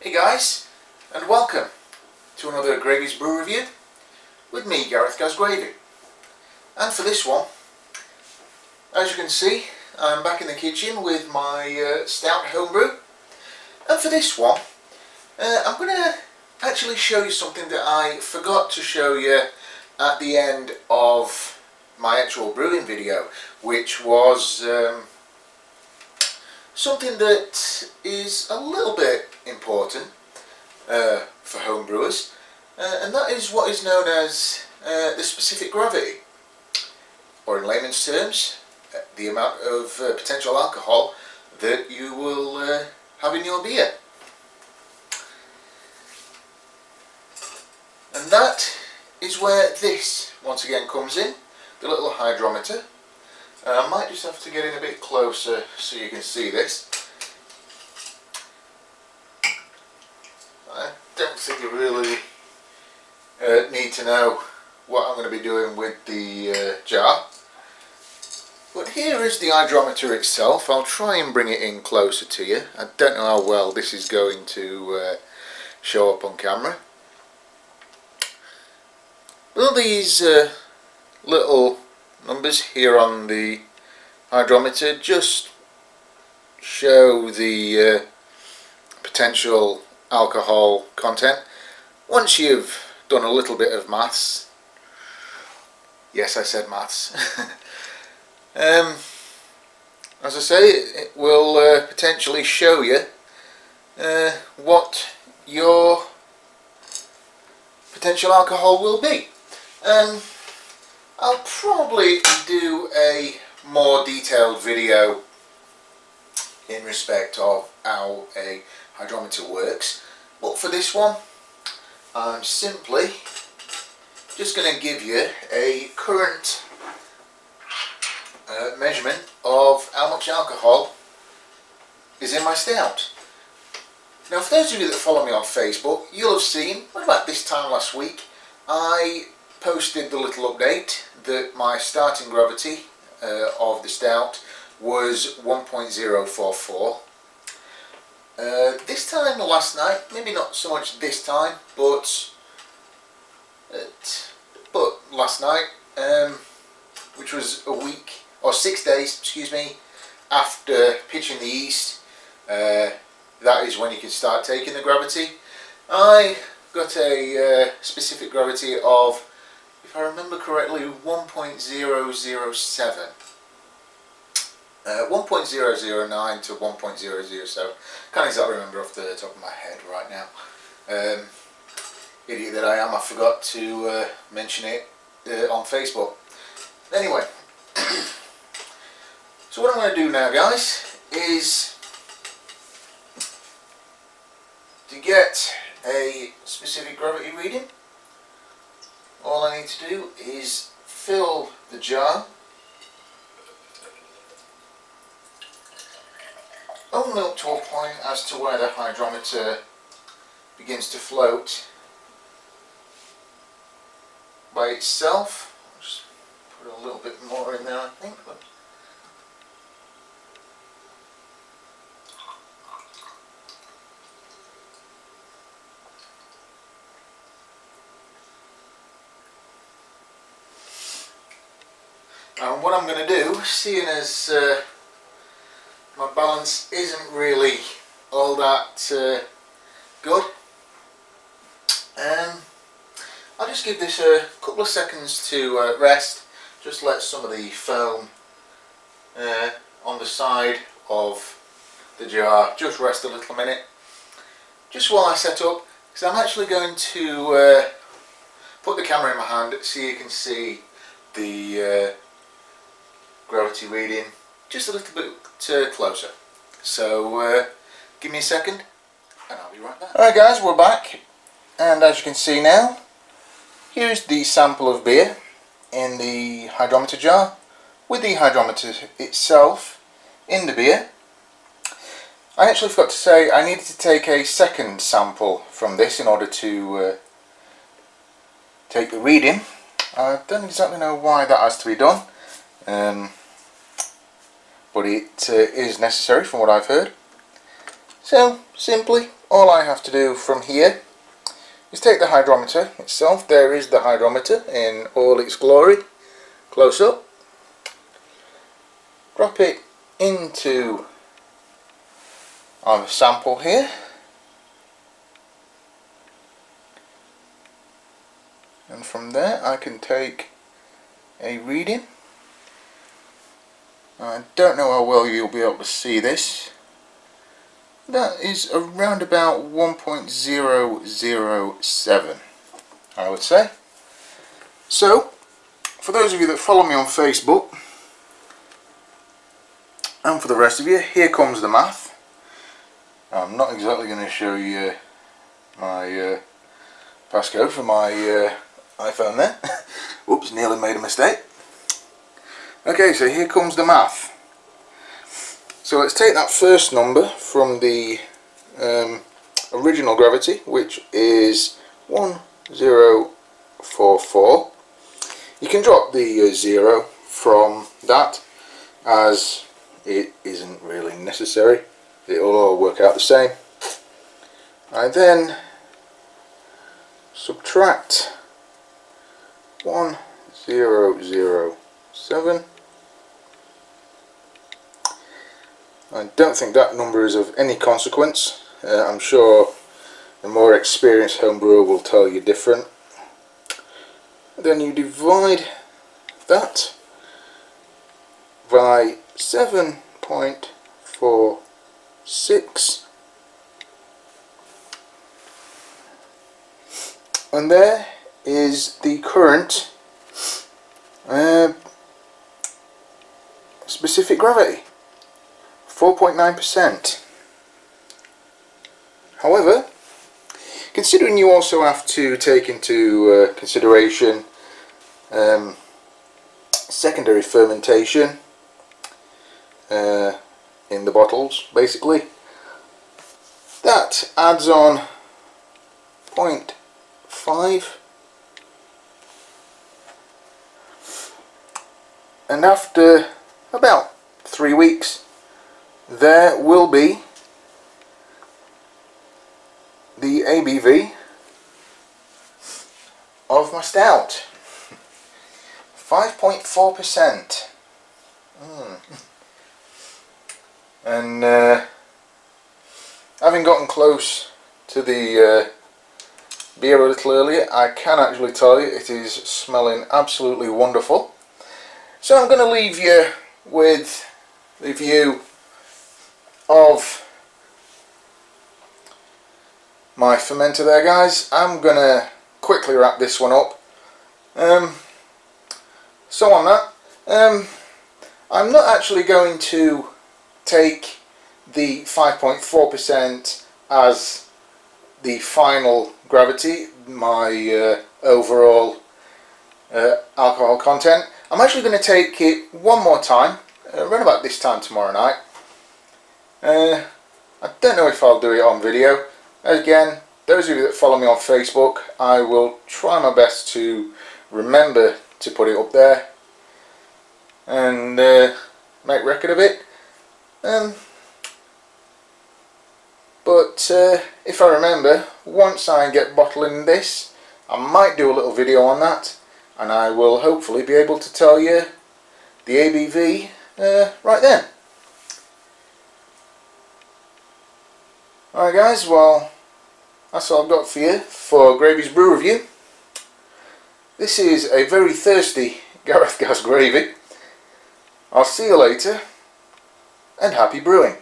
Hey guys, and welcome to another Gravy's Brew review with me, Gareth Gaz Gravy. And for this one, as you can see, I'm back in the kitchen with my Stout Homebrew. And for this one, I'm going to actually show you something that I forgot to show you at the end of my actual brewing video, which was something that is a little bit important for home brewers, and that is what is known as the specific gravity, or in layman's terms, the amount of potential alcohol that you will have in your beer. And that is where this once again comes in, the little hydrometer. I might just have to get in a bit closer so you can see this. I don't think you really need to know what I'm going to be doing with the jar. But here is the hydrometer itself. I'll try and bring it in closer to you. I don't know how well this is going to show up on camera. All these little numbers here on the hydrometer just show the potential alcohol content. Once you've done a little bit of maths, yes, I said maths, as I say, it will potentially show you what your potential alcohol will be. I'll probably do a more detailed video in respect of how a hydrometer works, but for this one I'm simply just going to give you a current measurement of how much alcohol is in my stout. Now, for those of you that follow me on Facebook, you'll have seen, what about this time last week, I posted the little update that my starting gravity of the stout was 1.044. This time last night, maybe not so much this time, but last night, which was a week or 6 days, excuse me, after pitching the yeast, that is when you can start taking the gravity. I got a specific gravity of, if I remember correctly, 1.007. 1.009 to 1.007. Can't exactly remember off the top of my head right now. Idiot that I am, I forgot to mention it on Facebook. Anyway, so what I'm going to do now, guys, is to get a specific gravity reading. All I need to do is fill the jar only up to a point as to where the hydrometer begins to float by itself. I'll just put a little bit more in there, I think. But and what I'm going to do, seeing as my balance isn't really all that good, I'll just give this a couple of seconds to rest. Just let some of the foam on the side of the jar just rest a little minute, just while I set up, because I'm actually going to put the camera in my hand so you can see the gravity reading just a little bit closer. So give me a second and I'll be right back. Alright guys, we're back, and as you can see now, here's the sample of beer in the hydrometer jar with the hydrometer itself in the beer. I actually forgot to say I needed to take a second sample from this in order to take the reading. I don't exactly know why that has to be done, but it is necessary from what I've heard. So simply all I have to do from here is take the hydrometer itself. There is the hydrometer in all its glory, close up, drop it into our sample here, and from there I can take a reading. I don't know how well you'll be able to see this. That is around about 1.007, I would say. So, for those of you that follow me on Facebook, and for the rest of you, here comes the math. I'm not exactly going to show you my passcode for my iPhone there. Whoops, nearly made a mistake. Okay, so here comes the math. So let's take that first number from the original gravity, which is 1044. You can drop the 0 from that, as it isn't really necessary. It will all work out the same. I then subtract 1007. I don't think that number is of any consequence. I'm sure the more experienced homebrewer will tell you different. Then you divide that by 7.46, and there is the current specific gravity, 4.9%. However, considering you also have to take into consideration secondary fermentation in the bottles, basically, that adds on 0.5, and after about 3 weeks there will be the ABV of my stout, 5.4%. And having gotten close to the beer a little earlier, I can actually tell you it is smelling absolutely wonderful. So I'm going to leave you with the view of my fermenter there, guys. I'm going to quickly wrap this one up. So on that, I'm not actually going to take the 5.4% as the final gravity, my overall alcohol content. I'm actually going to take it one more time, around about this time tomorrow night. I don't know if I'll do it on video. Again, those of you that follow me on Facebook, I will try my best to remember to put it up there and make record of it. But if I remember, once I get bottling this, I might do a little video on that, and I will hopefully be able to tell you the ABV right then. Alright guys, well, that's all I've got for you for Gravy's Brew Review. This is a very thirsty Gareth Gas gravy. I'll see you later, and happy brewing.